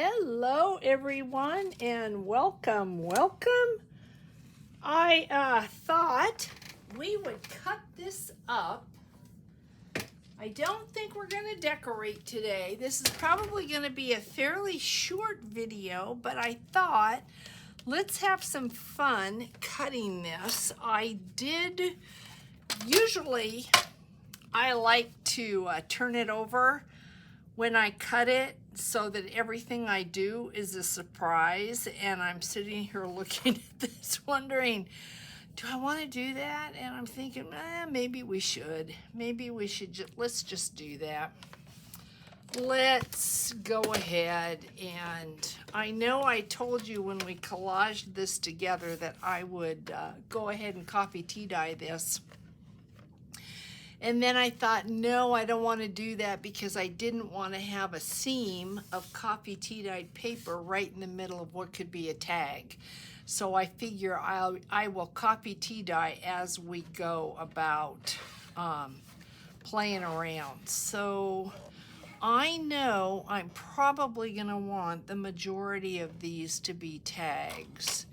Hello everyone and welcome. I thought we would cut this up. I don't think we're going to decorate today. This is probably going to be a fairly short video, but I thought let's have some fun cutting this. Usually I like to turn it over when I cut it so that everything I do is a surprise, and I'm sitting here looking at this wondering, do I want to do that? And I'm thinking, maybe we should. Let's just do that. Let's go ahead, and I know I told you when we collaged this together that I would go ahead and coffee tea dye this. And then I thought, no, I don't want to do that because I didn't want to have a seam of coffee tea dyed paper right in the middle of what could be a tag. So I figure I will coffee tea dye as we go about playing around. So I know I'm probably going to want the majority of these to be tags.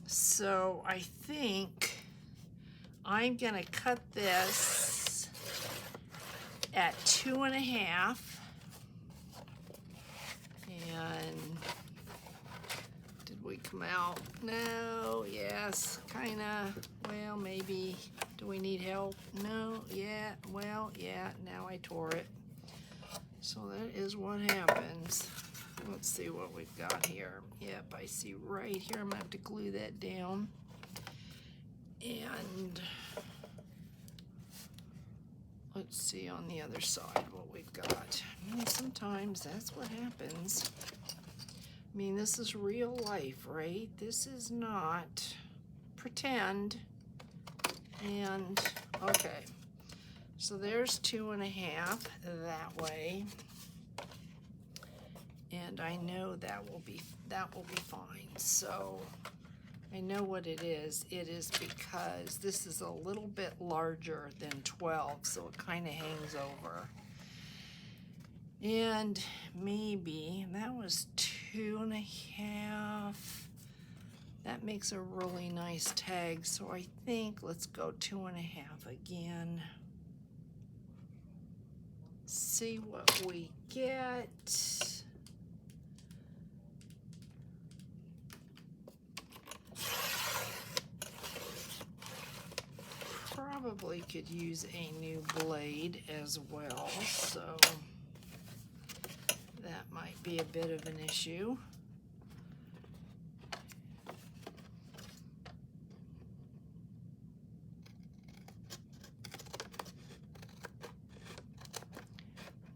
So I think I'm gonna cut this at 2.5, and did we come out? No, yes, kinda, well, maybe. Do we need help? No, yeah, well, yeah, now I tore it. So that is what happens. Let's see what we've got here. Yep, I see right here. I'm gonna have to glue that down. And let's see on the other side what we've got. I mean, sometimes that's what happens. I mean, this is real life, right? This is not pretend. And okay, so there's 2.5 that way, and I know that will be fine. So I know what it is. It is because this is a little bit larger than 12, so it kind of hangs over. And maybe that was 2.5. That makes a really nice tag. So I think let's go 2.5 again. See what we get. Probably could use a new blade as well, so that might be a bit of an issue.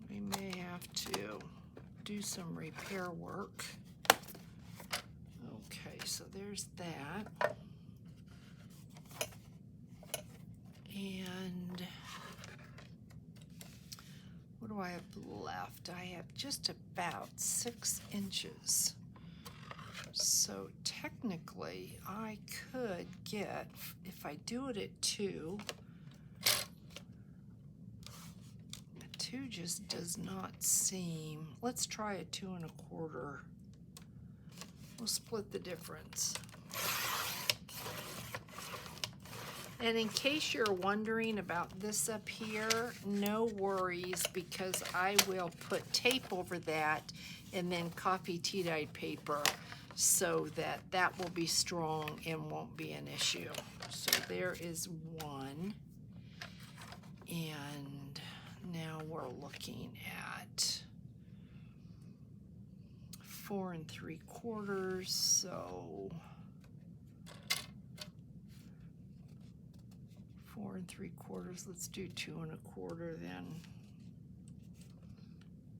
We may have to do some repair work. Okay, so there's that. And what do I have left? I have just about 6 inches. So technically I could get, if I do it at 2, 2 just does not seem, let's try a 2.25. We'll split the difference. And in case you're wondering about this up here, no worries, because I will put tape over that and then coffee tea dyed paper so that that will be strong and won't be an issue. So there is one. And now we're looking at 4 3/4, so 4 3/4. Let's do 2 1/4 then.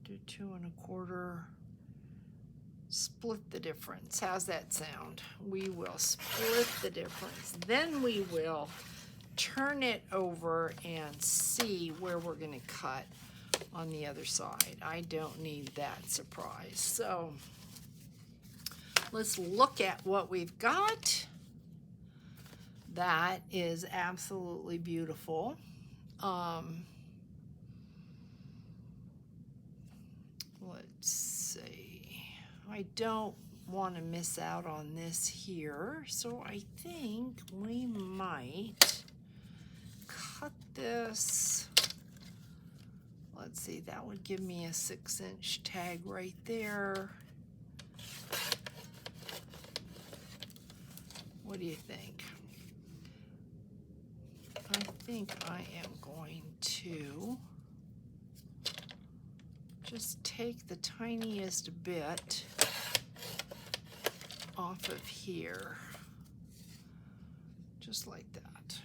Do 2 1/4. Split the difference. How's that sound? We will split the difference. Then we will turn it over and see where we're going to cut on the other side. I don't need that surprise. So let's look at what we've got. That is absolutely beautiful. Let's see. I don't want to miss out on this here, so I think we might cut this. Let's see, that would give me a 6-inch tag right there. What do you think? I think I am going to just take the tiniest bit off of here, just like that.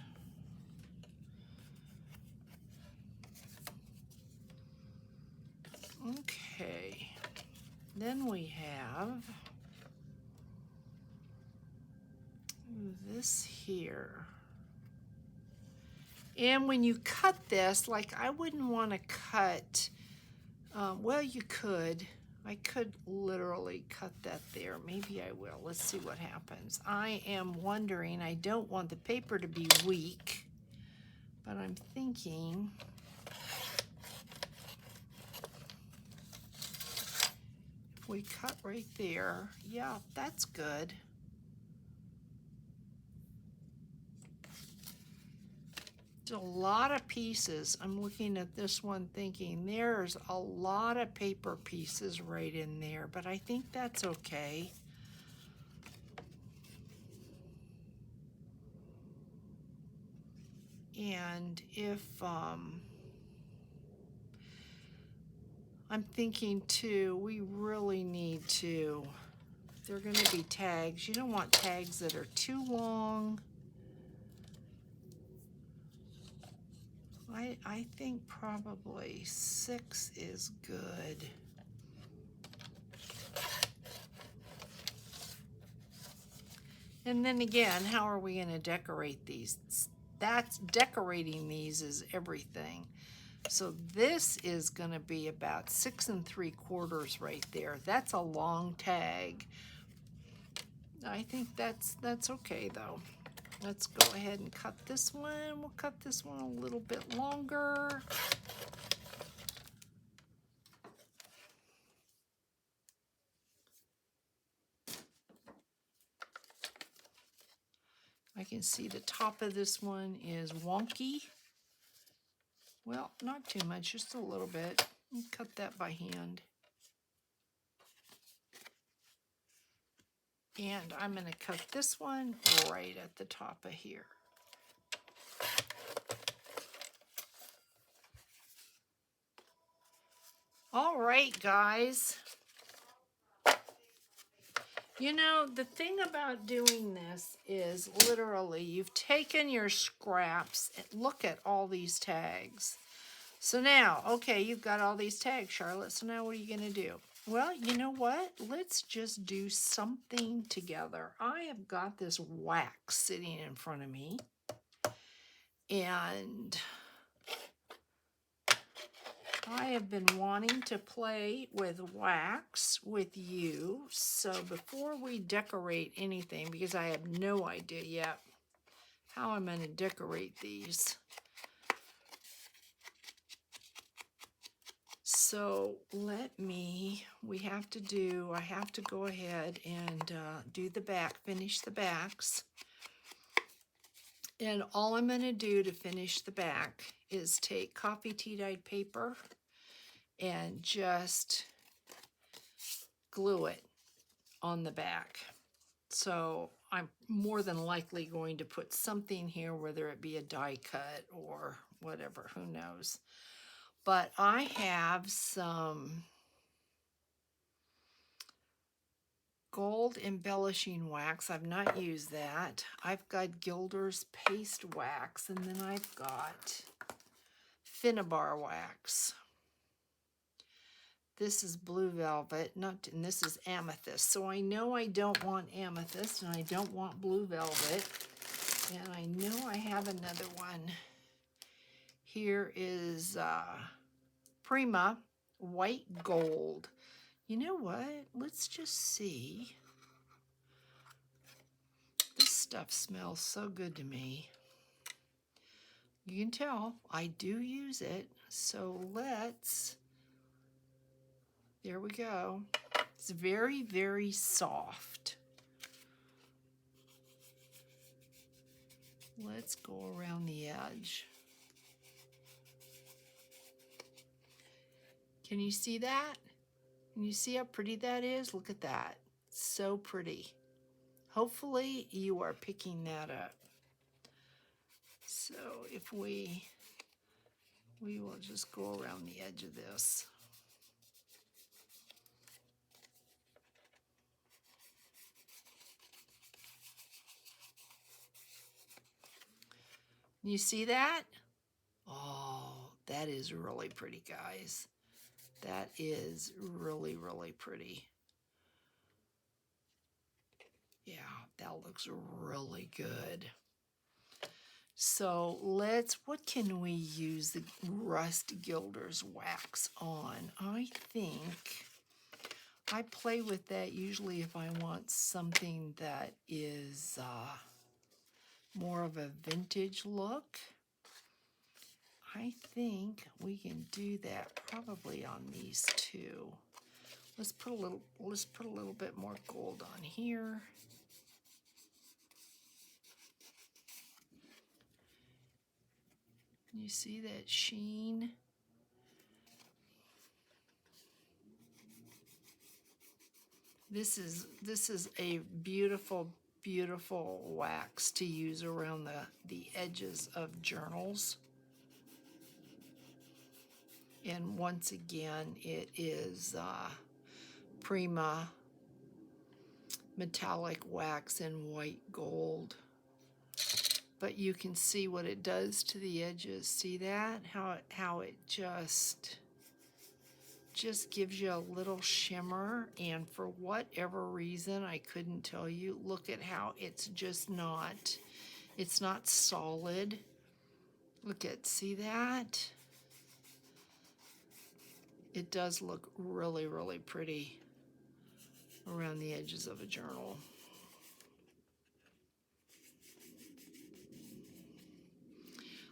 Okay, then we have this here. And when you cut this, like I wouldn't want to cut, well, you could. I could literally cut that there. Maybe I will. Let's see what happens. I am wondering, I don't want the paper to be weak, but I'm thinking if we cut right there, yeah, that's good. A lot of pieces. I'm looking at this one thinking there's a lot of paper pieces right in there, but I think that's okay. And if I'm thinking too, we really need to, they're going to be tags. You don't want tags that are too long. I think probably 6 is good. And then again, how are we going to decorate these? That's decorating these is everything. So this is going to be about 6 3/4 right there. That's a long tag. I think that's okay though. Let's go ahead and cut this one. We'll cut this one a little bit longer. I can see the top of this one is wonky. Well, not too much, just a little bit. Cut that by hand. And I'm going to cut this one right at the top of here. All right, guys. You know, the thing about doing this is literally you've taken your scraps and look at all these tags. So now, okay, you've got all these tags, Charlotte. So now what are you going to do? Well, you know what? Let's just do something together. I have got this wax sitting in front of me. And I have been wanting to play with wax with you. So before we decorate anything, because I have no idea yet how I'm going to decorate these. So I have to go ahead and do the back, finish the backs. And all I'm going to do to finish the back is take coffee tea dyed paper and just glue it on the back. So I'm more than likely going to put something here, whether it be a die cut or whatever, who knows. But I have some gold embellishing wax. I've not used that. I've got Gilder's paste wax, and then I've got Finnabar wax. This is blue velvet, and this is amethyst. So I know I don't want amethyst, and I don't want blue velvet. And I know I have another one. Here is Prima white gold. You know what? Let's just see. This stuff smells so good to me. You can tell I do use it. So there we go. It's very, very soft. Let's go around the edge. Can you see that? Can you see how pretty that is? Look at that. So pretty. Hopefully you are picking that up. So if we will just go around the edge of this. You see that? Oh, that is really pretty, guys. That is really, really pretty. Yeah, that looks really good. So what can we use the Rust Gilder's wax on? I think I play with that usually if I want something that is more of a vintage look. I think we can do that probably on these two. Let's put a little bit more gold on here. You see that sheen? This is a beautiful, beautiful wax to use around the edges of journals. And once again, it is Prima metallic wax in white gold. But you can see what it does to the edges. See that? How it just gives you a little shimmer, and for whatever reason, I couldn't tell you, look at how it's not solid. See that? It does look really, really pretty around the edges of a journal.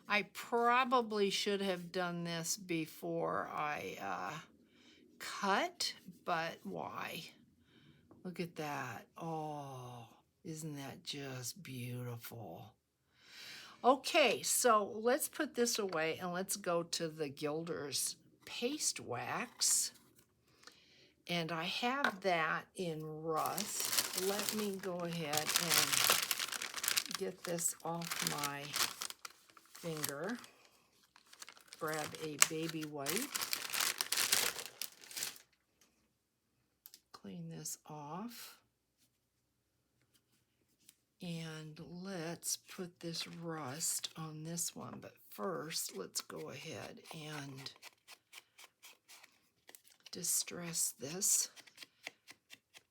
I probably should have done this before I cut, but why? Look at that. Oh, isn't that just beautiful? Okay, so let's put this away and let's go to the Gilder's paste wax. And I have that in rust. Let me go ahead and get this off my finger. Grab a baby wipe. Clean this off. And let's put this rust on this one. But first, let's go ahead and distress this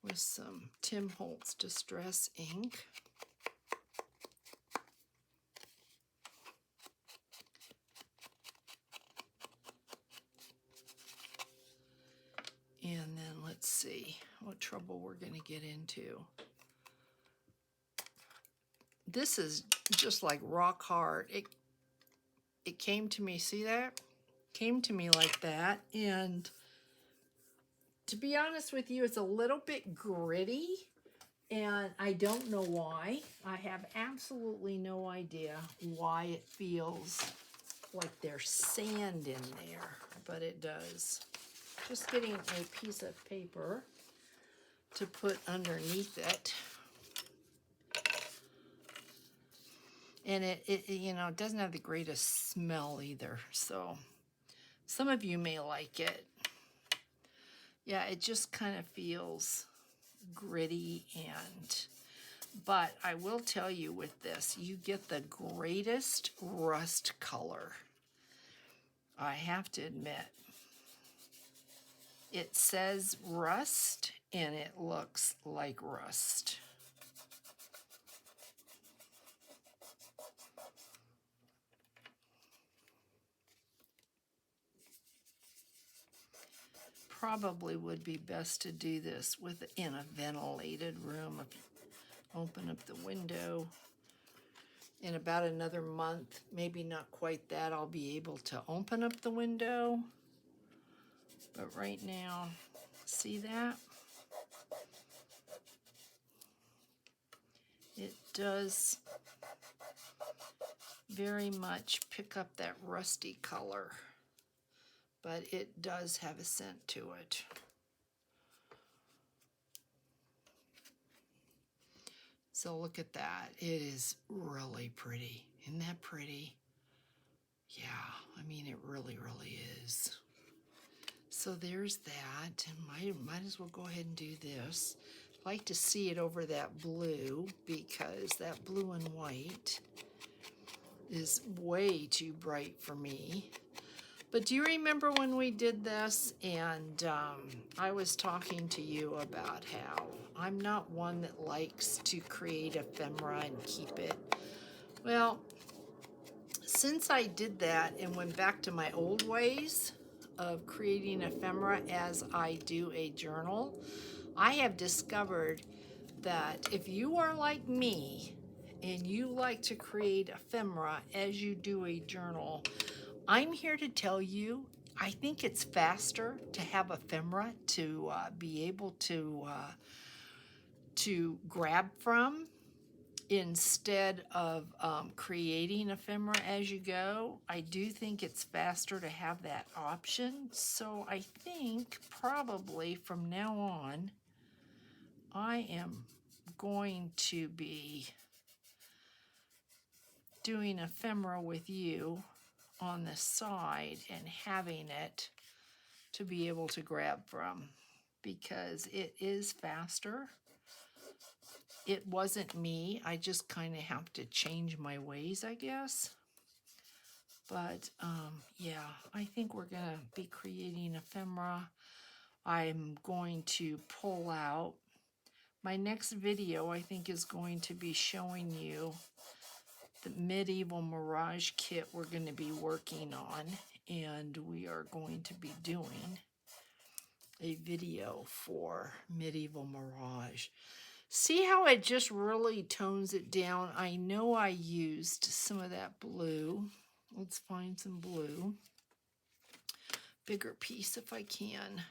with some Tim Holtz Distress ink. And then let's see what trouble we're going to get into. This is just like rock hard. It came to me, see that? Came to me like that. And to be honest with you, it's a little bit gritty. And I don't know why. I have absolutely no idea why it feels like there's sand in there. But it does. Just getting a piece of paper to put underneath it. And it you know, it doesn't have the greatest smell either. So some of you may like it. Yeah, it just kind of feels gritty but I will tell you with this, you get the greatest rust color. I have to admit. It says rust and it looks like rust. Probably would be best to do this in a ventilated room. Open up the window. In about another month, maybe not quite that, I'll be able to open up the window. But right now, see that? does very much pick up that rusty color, but it does have a scent to it. So look at that. It is really pretty. Isn't that pretty? Yeah, I mean, it really, really is. So there's that. And might as well go ahead and do this. I like to see it over that blue because that blue and white is way too bright for me. But do you remember when we did this and I was talking to you about how I'm not one that likes to create ephemera and keep it? Well, since I did that and went back to my old ways of creating ephemera as I do a journal, I have discovered that if you are like me and you like to create ephemera as you do a journal, I'm here to tell you, I think it's faster to have ephemera to be able to grab from instead of creating ephemera as you go. I do think it's faster to have that option. So I think probably from now on, I am going to be doing ephemera with you on the side and having it to be able to grab from because it is faster. It wasn't me. I just kind of have to change my ways, I guess. But yeah, I think we're going to be creating ephemera. I'm going to pull out. My next video, I think, is going to be showing you the medieval mirage kit we're going to be working on. And we are going to be doing a video for medieval mirage. See how it just really tones it down? I know I used some of that blue. Let's find some blue. Bigger piece if I can,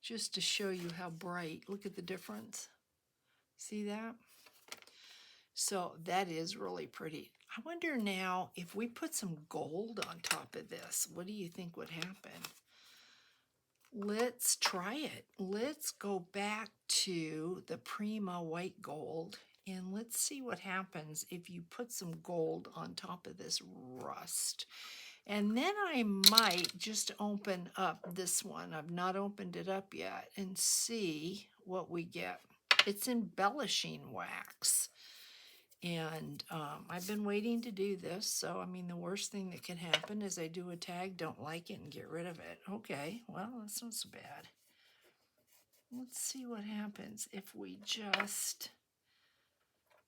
just to show you how bright. Look at the difference. See that? So that is really pretty. I wonder now if we put some gold on top of this, what do you think would happen? Let's try it. Let's go back to the Prima white gold and let's see what happens if you put some gold on top of this rust. And then I might just open up this one. I've not opened it up yet and see what we get. It's embellishing wax. And I've been waiting to do this. So, I mean, the worst thing that can happen is I do a tag, don't like it, and get rid of it. Okay, well, that's not so bad. Let's see what happens if we just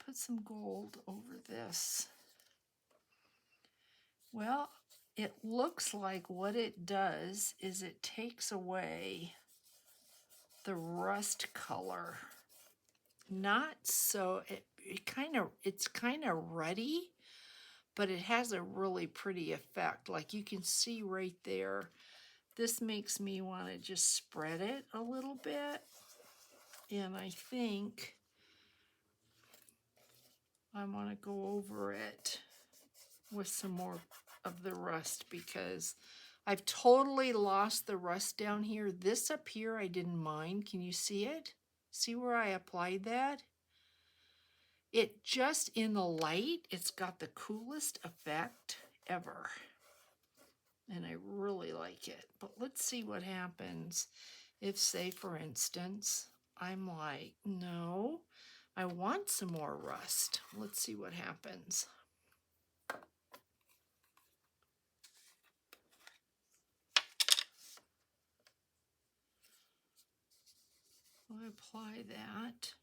put some gold over this. Well, it looks like what it does is it takes away the rust color. Not so, it's kind of ruddy, but it has a really pretty effect. Like you can see right there, this makes me want to just spread it a little bit. And I think I want to go over it with some more of the rust because I've totally lost the rust down here. This up here I didn't mind. Can you see it? See where I applied that? It just in the light, it's got the coolest effect ever. And I really like it. But let's see what happens if, say, for instance, I'm like, no, I want some more rust. Let's see what happens. I apply that.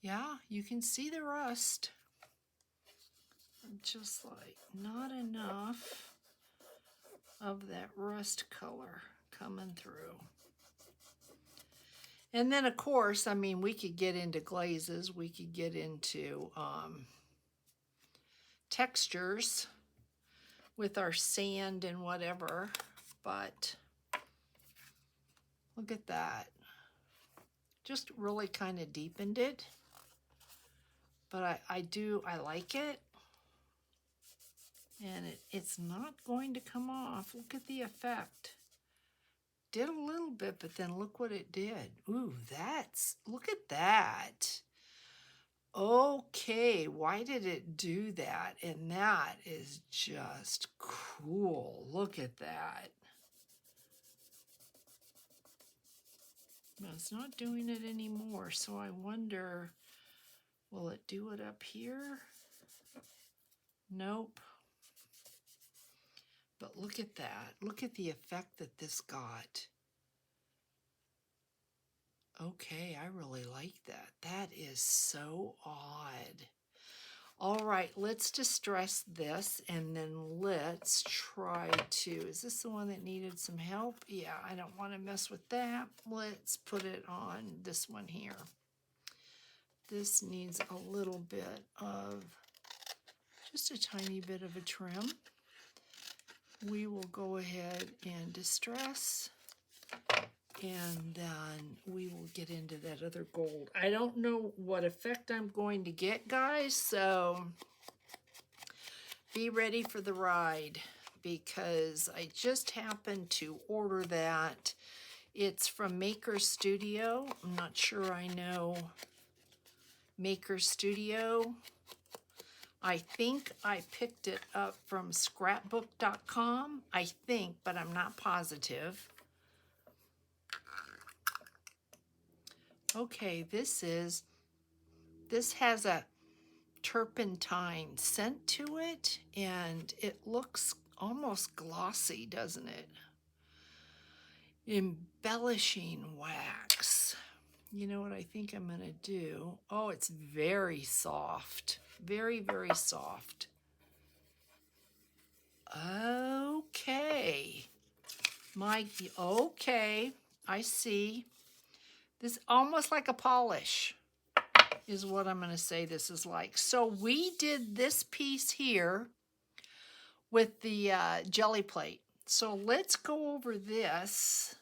Yeah, you can see the rust. Just like not enough of that rust color coming through. And then, of course, I mean, we could get into glazes. We could get into textures with our sand and whatever. But look at that. Just really kind of deepened it. But I like it. And it's not going to come off. Look at the effect. Did a little bit, but then look what it did. Ooh, look at that. Okay, why did it do that? And that is just cool. Look at that. Well, it's not doing it anymore, so I wonder, will it do it up here? Nope. But look at that. Look at the effect that this got. Okay, I really like that. That is so odd. All right, let's distress this and then let's try to, is this the one that needed some help? Yeah, I don't want to mess with that. Let's put it on this one here. This needs a little bit of, just a tiny bit of a trim. We will go ahead and distress. And then we will get into that other gold. I don't know what effect I'm going to get, guys, so be ready for the ride because I just happened to order that. It's from Maker Studio. I'm not sure I know Maker Studio. I think I picked it up from scrapbook.com, I think, but I'm not positive. Okay, this has a turpentine scent to it, and it looks almost glossy, doesn't it? Embellishing wax. You know what I think I'm gonna do? Oh, it's very soft. Very, very soft. Okay. Okay, I see. This almost like a polish is what I'm going to say this is like. So we did this piece here with the jelly plate. So let's go over this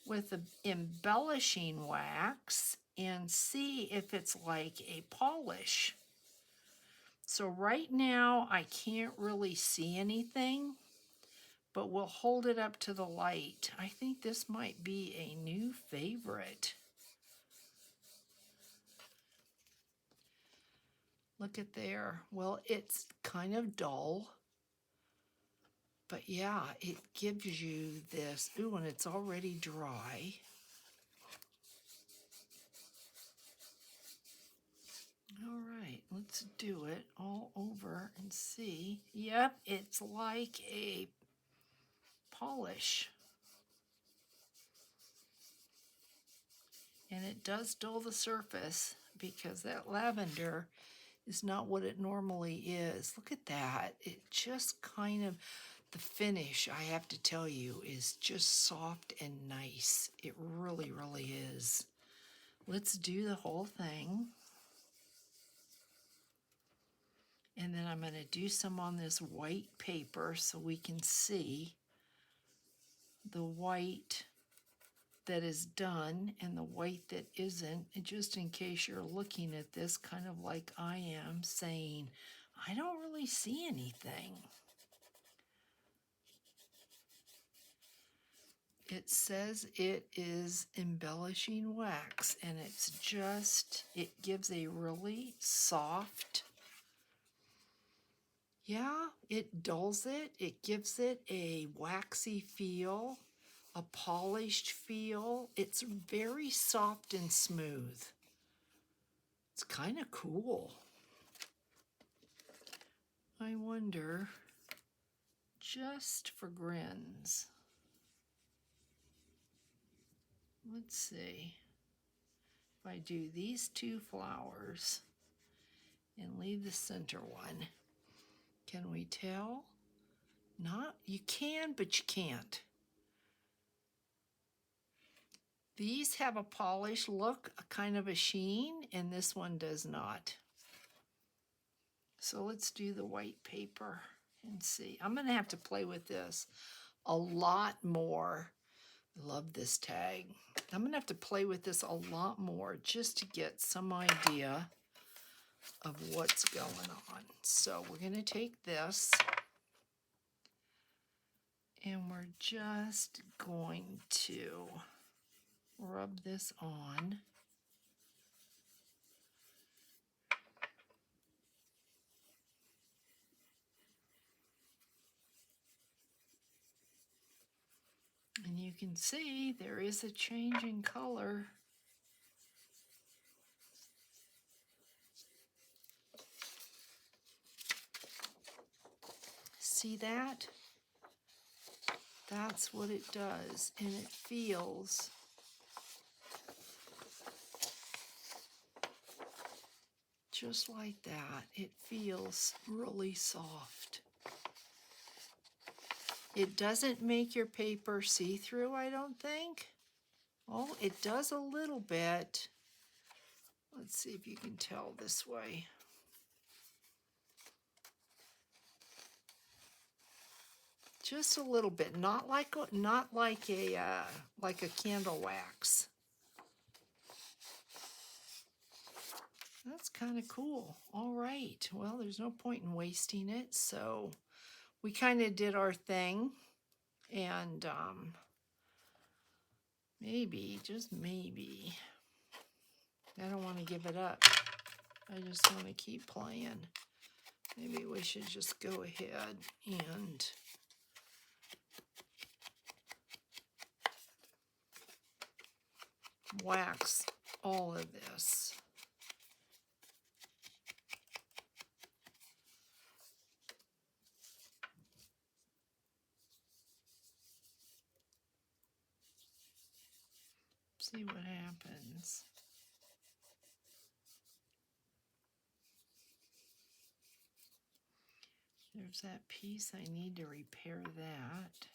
with the embellishing wax and see if it's like a polish. So right now I can't really see anything, but we'll hold it up to the light. I think this might be a new favorite. Look at there. Well, it's kind of dull, but yeah, it gives you this. Ooh, and it's already dry. All right, let's do it all over and see. Yep, it's like a polish. And it does dull the surface because that lavender is not what it normally is. Look at that. It just kind of, the finish, I have to tell you, is just soft and nice. It really, really is. Let's do the whole thing. And then I'm going to do some on this white paper so we can see the white that is done and the white that isn't. And just in case you're looking at this kind of like I am, saying, I don't really see anything. It says it is embellishing wax, and it's just, it gives a really soft, yeah, it dulls it. It gives it a waxy feel, a polished feel. It's very soft and smooth. It's kind of cool. I wonder, just for grins, let's see if I do these two flowers and leave the center one. Can we tell? Not, you can, but you can't. These have a polished look, a kind of a sheen, and this one does not. So let's do the white paper and see. I'm going to have to play with this a lot more. Love this tag. I'm going to have to play with this a lot more just to get some idea of what's going on. So we're going to take this and we're just going to rub this on. And you can see there is a change in color. See that? That's what it does, and it feels just like that. It feels really soft. It doesn't make your paper see-through, I don't think. Oh, it does a little bit. Let's see if you can tell this way. Just a little bit, not like a candle wax. That's kind of cool. All right. Well, there's no point in wasting it, so we kind of did our thing, and maybe, just maybe, I don't want to give it up. I just want to keep playing. Maybe we should just go ahead and wax all of this. See what happens. There's that piece. I need to repair that.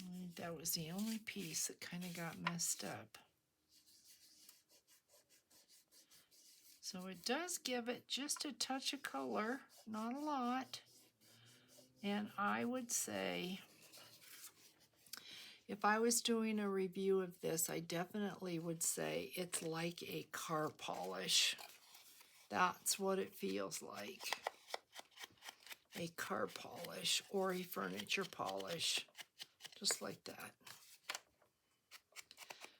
I think that was the only piece that kind of got messed up. So it does give it just a touch of color, not a lot. And I would say, if I was doing a review of this, I definitely would say it's like a car polish. That's what it feels like. A car polish or a furniture polish, just like that.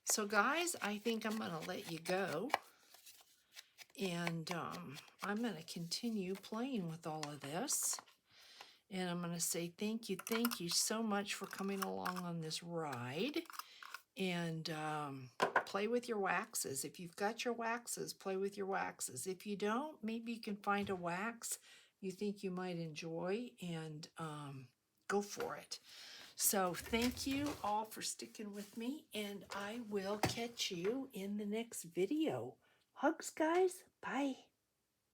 So guys, I think I'm going to let you go. And I'm going to continue playing with all of this. And I'm going to say thank you so much for coming along on this ride. And play with your waxes. If you've got your waxes, play with your waxes. If you don't, maybe you can find a wax you think you might enjoy and go for it. So thank you all for sticking with me, and I will catch you in the next video. Hugs, guys. Bye.